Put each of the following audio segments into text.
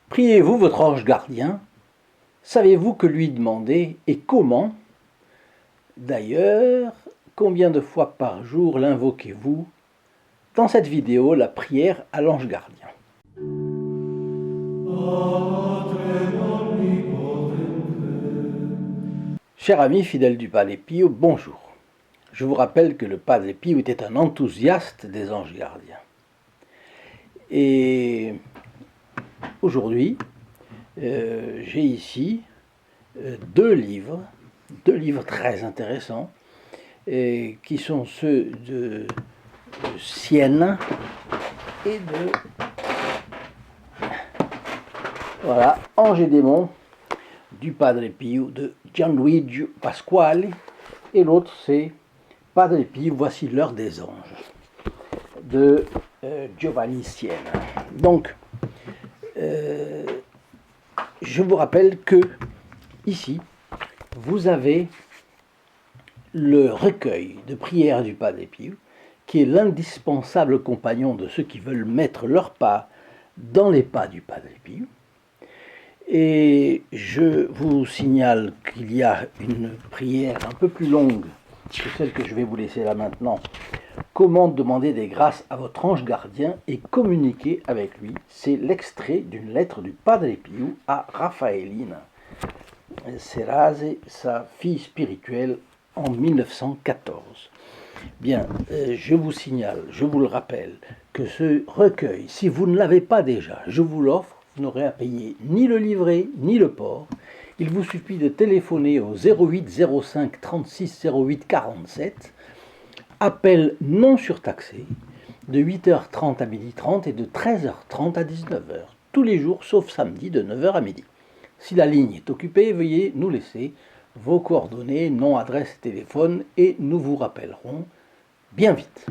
Priez-vous votre ange gardien? Savez-vous que lui demander et comment? D'ailleurs, combien de fois par jour l'invoquez-vous? Dans cette vidéo, la prière à l'ange gardien. Chers amis fidèles du Padre Pio, bonjour. Je vous rappelle que le Padre Pio était un enthousiaste des anges gardiens. Et aujourd'hui, j'ai ici deux livres très intéressants, qui sont ceux de Sienne et de Ange et démons du Padre Pio de Gianluigi Pasquali, et l'autre c'est Padre Pio, voici l'heure des anges de Giovanni Sienne. Donc, je vous rappelle que ici, vous avez le recueil de prières du Padre Pio, qui est l'indispensable compagnon de ceux qui veulent mettre leurs pas dans les pas du Padre Pio. Et je vous signale qu'il y a une prière un peu plus longue que celle que je vais vous laisser là maintenant. Comment demander des grâces à votre ange gardien et communiquer avec lui. C'est l'extrait d'une lettre du Padre Pio à Raffaellina Serase, sa fille spirituelle, en 1914. Bien, je vous signale, je vous le rappelle, que ce recueil, si vous ne l'avez pas déjà, je vous l'offre, vous n'aurez à payer ni le livret, ni le port. Il vous suffit de téléphoner au 08 05 36 08 47, appel non surtaxé, de 8h30 à 12h30 et de 13h30 à 19h, tous les jours sauf samedi de 9h à midi. Si la ligne est occupée, veuillez nous laisser vos coordonnées, nom, adresse, téléphone, et nous vous rappellerons bien vite.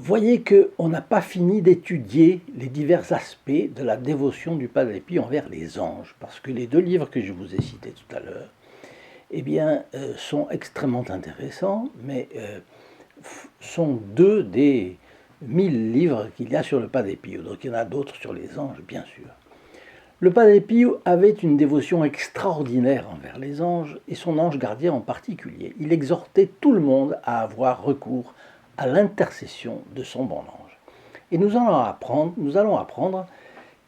Voyez qu'on n'a pas fini d'étudier les divers aspects de la dévotion du Padre Pio envers les anges, parce que les deux livres que je vous ai cités tout à l'heure, sont extrêmement intéressants, mais sont deux des 1000 livres qu'il y a sur le Padre Pio. Donc il y en a d'autres sur les anges, bien sûr. Le Padre Pio avait une dévotion extraordinaire envers les anges, et son ange gardien en particulier. Il exhortait tout le monde à avoir recours à l'intercession de son bon ange. Et nous allons apprendre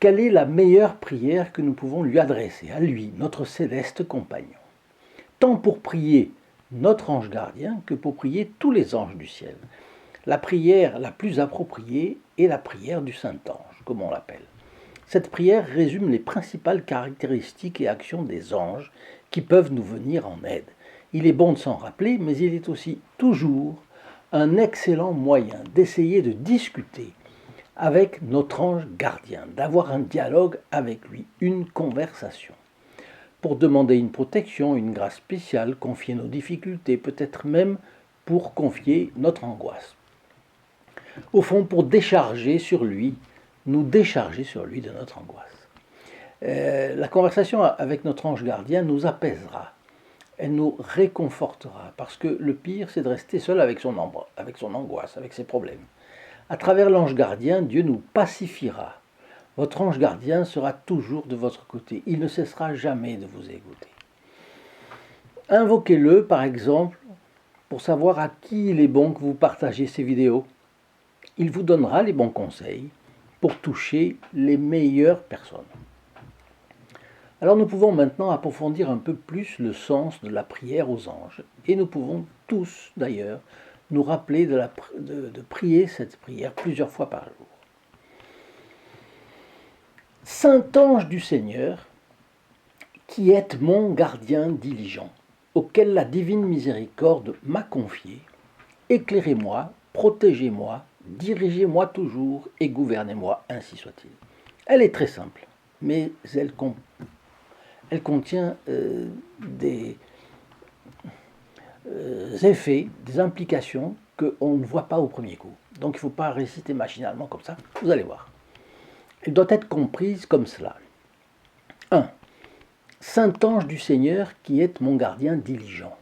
quelle est la meilleure prière que nous pouvons lui adresser, à lui, notre céleste compagnon. Tant pour prier notre ange gardien que pour prier tous les anges du ciel. La prière la plus appropriée est la prière du Saint-Ange, comme on l'appelle. Cette prière résume les principales caractéristiques et actions des anges qui peuvent nous venir en aide. Il est bon de s'en rappeler, mais il est aussi toujours un excellent moyen d'essayer de discuter avec notre ange gardien, d'avoir un dialogue avec lui, une conversation, pour demander une protection, une grâce spéciale, confier nos difficultés, peut-être même pour confier notre angoisse. Au fond, pour nous décharger sur lui de notre angoisse. La conversation avec notre ange gardien nous apaisera, elle nous réconfortera, parce que le pire, c'est de rester seul avec son angoisse, avec ses problèmes. À travers l'ange gardien, Dieu nous pacifiera. Votre ange gardien sera toujours de votre côté, il ne cessera jamais de vous écouter. Invoquez-le, par exemple, pour savoir à qui il est bon que vous partagez ces vidéos. Il vous donnera les bons conseils pour toucher les meilleures personnes. Alors nous pouvons maintenant approfondir un peu plus le sens de la prière aux anges, et nous pouvons tous d'ailleurs nous rappeler de prier cette prière plusieurs fois par jour. Saint ange du Seigneur, qui êtes mon gardien diligent, auquel la divine miséricorde m'a confié, éclairez-moi, protégez-moi, dirigez-moi toujours et gouvernez-moi, ainsi soit-il. Elle est très simple, mais elle contient des effets, des implications qu'on ne voit pas au premier coup. Donc il ne faut pas réciter machinalement comme ça, vous allez voir. Elle doit être comprise comme cela. 1. Saint ange du Seigneur qui est mon gardien diligent.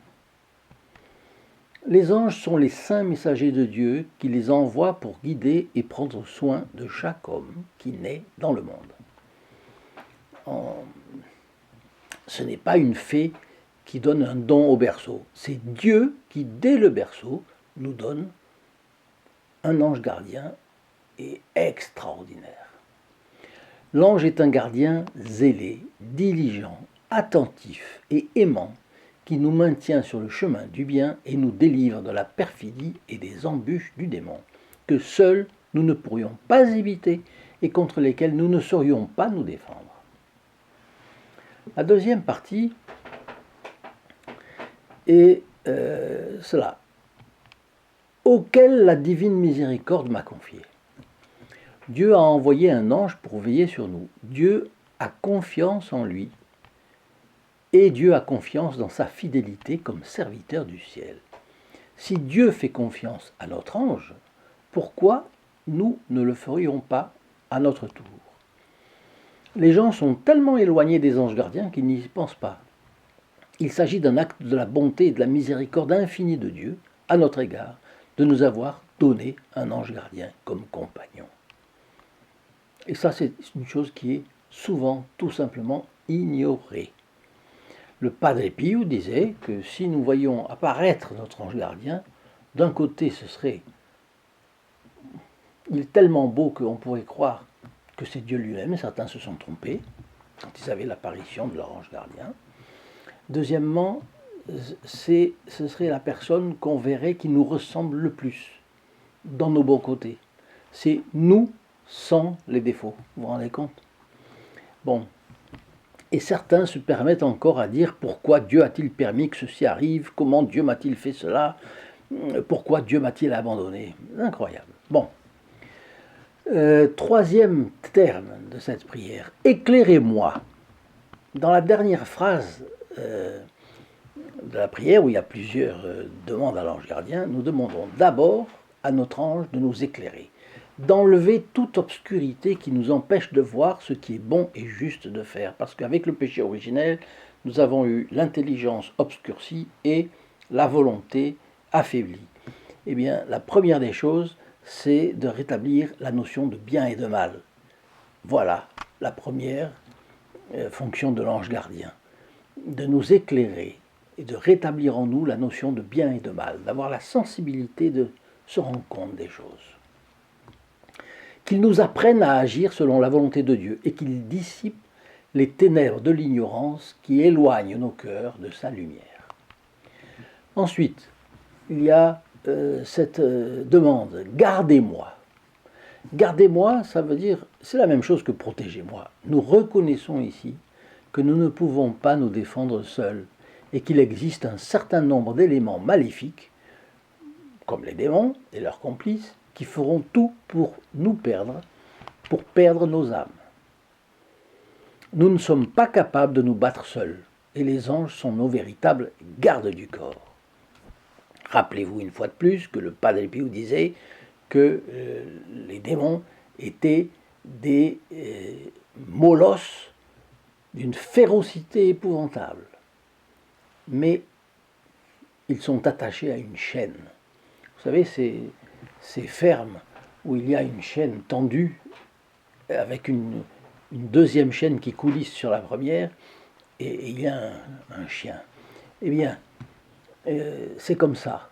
Les anges sont les saints messagers de Dieu qui les envoie pour guider et prendre soin de chaque homme qui naît dans le monde. Ce n'est pas une fée qui donne un don au berceau, c'est Dieu qui, dès le berceau, nous donne un ange gardien et extraordinaire. L'ange est un gardien zélé, diligent, attentif et aimant qui nous maintient sur le chemin du bien et nous délivre de la perfidie et des embûches du démon, que seuls nous ne pourrions pas éviter et contre lesquels nous ne saurions pas nous défendre. La deuxième partie est cela, auquel la divine miséricorde m'a confié. Dieu a envoyé un ange pour veiller sur nous. Dieu a confiance en lui et Dieu a confiance dans sa fidélité comme serviteur du ciel. Si Dieu fait confiance à notre ange, pourquoi nous ne le ferions pas à notre tour? Les gens sont tellement éloignés des anges gardiens qu'ils n'y pensent pas. Il s'agit d'un acte de la bonté et de la miséricorde infinie de Dieu à notre égard, de nous avoir donné un ange gardien comme compagnon. Et ça, c'est une chose qui est souvent tout simplement ignorée. Le Padre Pio disait que si nous voyions apparaître notre ange gardien, d'un côté, il est tellement beau qu'on pourrait croire que c'est Dieu lui-même, et certains se sont trompés quand ils avaient l'apparition de leur ange gardien. Deuxièmement, ce serait la personne qu'on verrait qui nous ressemble le plus dans nos bons côtés. C'est nous sans les défauts, vous vous rendez compte? Bon. Et certains se permettent encore à dire pourquoi Dieu a-t-il permis que ceci arrive, comment Dieu m'a-t-il fait cela, pourquoi Dieu m'a-t-il abandonné. Incroyable. Bon. Troisième terme de cette prière, éclairez-moi. Dans la dernière phrase de la prière, où il y a plusieurs demandes à l'ange gardien, nous demandons d'abord à notre ange de nous éclairer, d'enlever toute obscurité qui nous empêche de voir ce qui est bon et juste de faire. Parce qu'avec le péché originel, nous avons eu l'intelligence obscurcie et la volonté affaiblie. Eh bien, la première des choses, c'est de rétablir la notion de bien et de mal. Voilà la première fonction de l'ange gardien, de nous éclairer et de rétablir en nous la notion de bien et de mal, d'avoir la sensibilité de se rendre compte des choses. Qu'il nous apprenne à agir selon la volonté de Dieu et qu'il dissipe les ténèbres de l'ignorance qui éloignent nos cœurs de sa lumière. Ensuite, il y a cette demande, gardez-moi. Gardez-moi, ça veut dire, c'est la même chose que protégez-moi. Nous reconnaissons ici que nous ne pouvons pas nous défendre seuls et qu'il existe un certain nombre d'éléments maléfiques, comme les démons et leurs complices, qui feront tout pour nous perdre, pour perdre nos âmes. Nous ne sommes pas capables de nous battre seuls, et les anges sont nos véritables gardes du corps. Rappelez-vous une fois de plus que le Padre Pio disait que les démons étaient des molosses d'une férocité épouvantable. Mais ils sont attachés à une chaîne. Vous savez, ces fermes où il y a une chaîne tendue avec une deuxième chaîne qui coulisse sur la première et il y a un chien. Eh bien, c'est comme ça.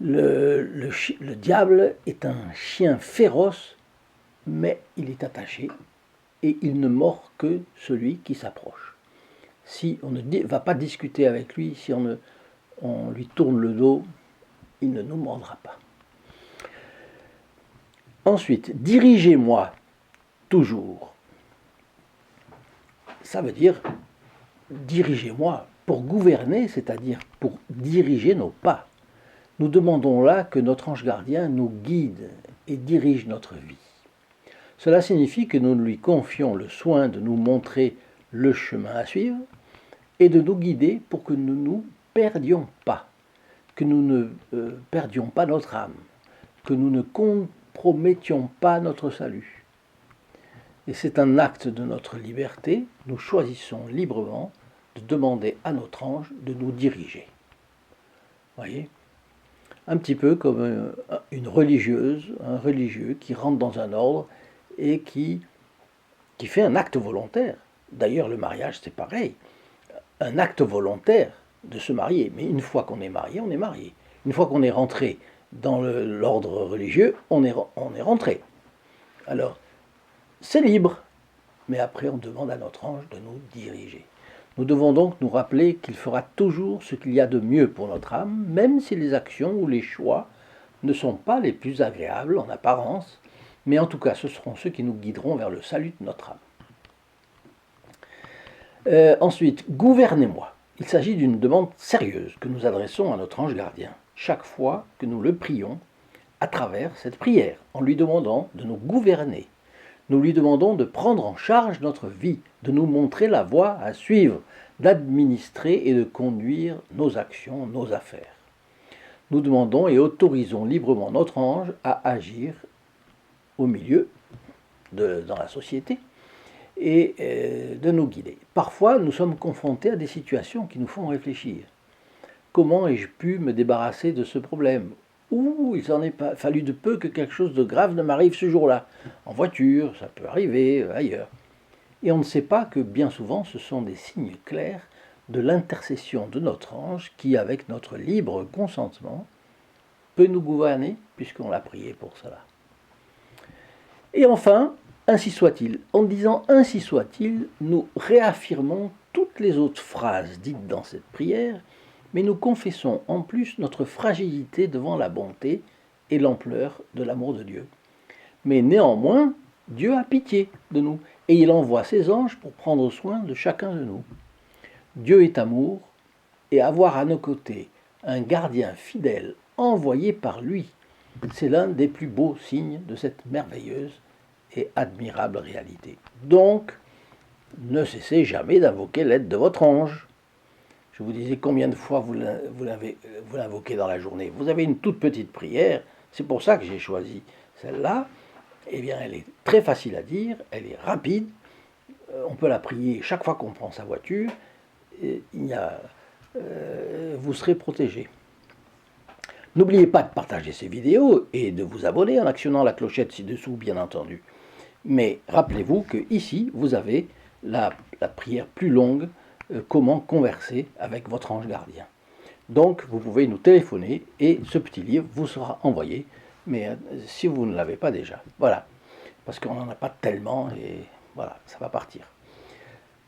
Le diable est un chien féroce, mais il est attaché et il ne mord que celui qui s'approche. Si on ne va pas discuter avec lui, si on lui tourne le dos, il ne nous mordra pas. Ensuite, dirigez-moi toujours. Ça veut dire dirigez-moi pour gouverner, c'est-à-dire pour diriger nos pas. Nous demandons là que notre ange gardien nous guide et dirige notre vie. Cela signifie que nous lui confions le soin de nous montrer le chemin à suivre et de nous guider pour que nous ne nous perdions pas, que nous ne perdions pas notre âme, que nous ne compromettions pas notre salut. Et c'est un acte de notre liberté, nous choisissons librement de demander à notre ange de nous diriger. Voyez ? un petit peu comme une religieuse, un religieux qui rentre dans un ordre et qui fait un acte volontaire. D'ailleurs, le mariage, c'est pareil. Un acte volontaire de se marier. Mais une fois qu'on est marié, on est marié. Une fois qu'on est rentré dans l'ordre religieux, on est rentré. Alors, c'est libre. Mais après, on demande à notre ange de nous diriger. Nous devons donc nous rappeler qu'il fera toujours ce qu'il y a de mieux pour notre âme, même si les actions ou les choix ne sont pas les plus agréables en apparence, mais en tout cas, ce seront ceux qui nous guideront vers le salut de notre âme. Ensuite, gouvernez-moi. Il s'agit d'une demande sérieuse que nous adressons à notre ange gardien, chaque fois que nous le prions à travers cette prière, en lui demandant de nous gouverner. Nous lui demandons de prendre en charge notre vie, de nous montrer la voie à suivre, d'administrer et de conduire nos actions, nos affaires. Nous demandons et autorisons librement notre ange à agir au milieu, dans la société, et de nous guider. Parfois, nous sommes confrontés à des situations qui nous font réfléchir. Comment ai-je pu me débarrasser de ce problème? Ou il s'en est pas fallu de peu que quelque chose de grave ne m'arrive ce jour-là. En voiture, ça peut arriver, ailleurs. Et on ne sait pas que bien souvent, ce sont des signes clairs de l'intercession de notre ange qui, avec notre libre consentement, peut nous gouverner, puisqu'on l'a prié pour cela. Et enfin, ainsi soit-il. En disant ainsi soit-il, nous réaffirmons toutes les autres phrases dites dans cette prière, mais nous confessons en plus notre fragilité devant la bonté et l'ampleur de l'amour de Dieu. Mais néanmoins, Dieu a pitié de nous, et il envoie ses anges pour prendre soin de chacun de nous. Dieu est amour, et avoir à nos côtés un gardien fidèle envoyé par lui, c'est l'un des plus beaux signes de cette merveilleuse et admirable réalité. Donc, ne cessez jamais d'invoquer l'aide de votre ange. Je vous disais combien de fois vous l'invoquez dans la journée. Vous avez une toute petite prière, c'est pour ça que j'ai choisi celle-là. Eh bien, elle est très facile à dire, elle est rapide, on peut la prier chaque fois qu'on prend sa voiture, et vous serez protégé. N'oubliez pas de partager ces vidéos et de vous abonner en actionnant la clochette ci-dessous, bien entendu. Mais rappelez-vous que ici, vous avez la prière plus longue, comment converser avec votre ange gardien. Donc, vous pouvez nous téléphoner et ce petit livre vous sera envoyé, mais si vous ne l'avez pas déjà. Voilà, parce qu'on n'en a pas tellement et voilà, ça va partir.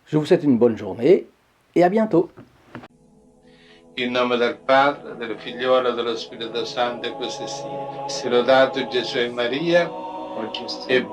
Je vous souhaite une bonne journée et à bientôt. In nome del Padre, del Figliolo e dello Spirito Santo, e così sia. Sia lodato Gesù e Maria, e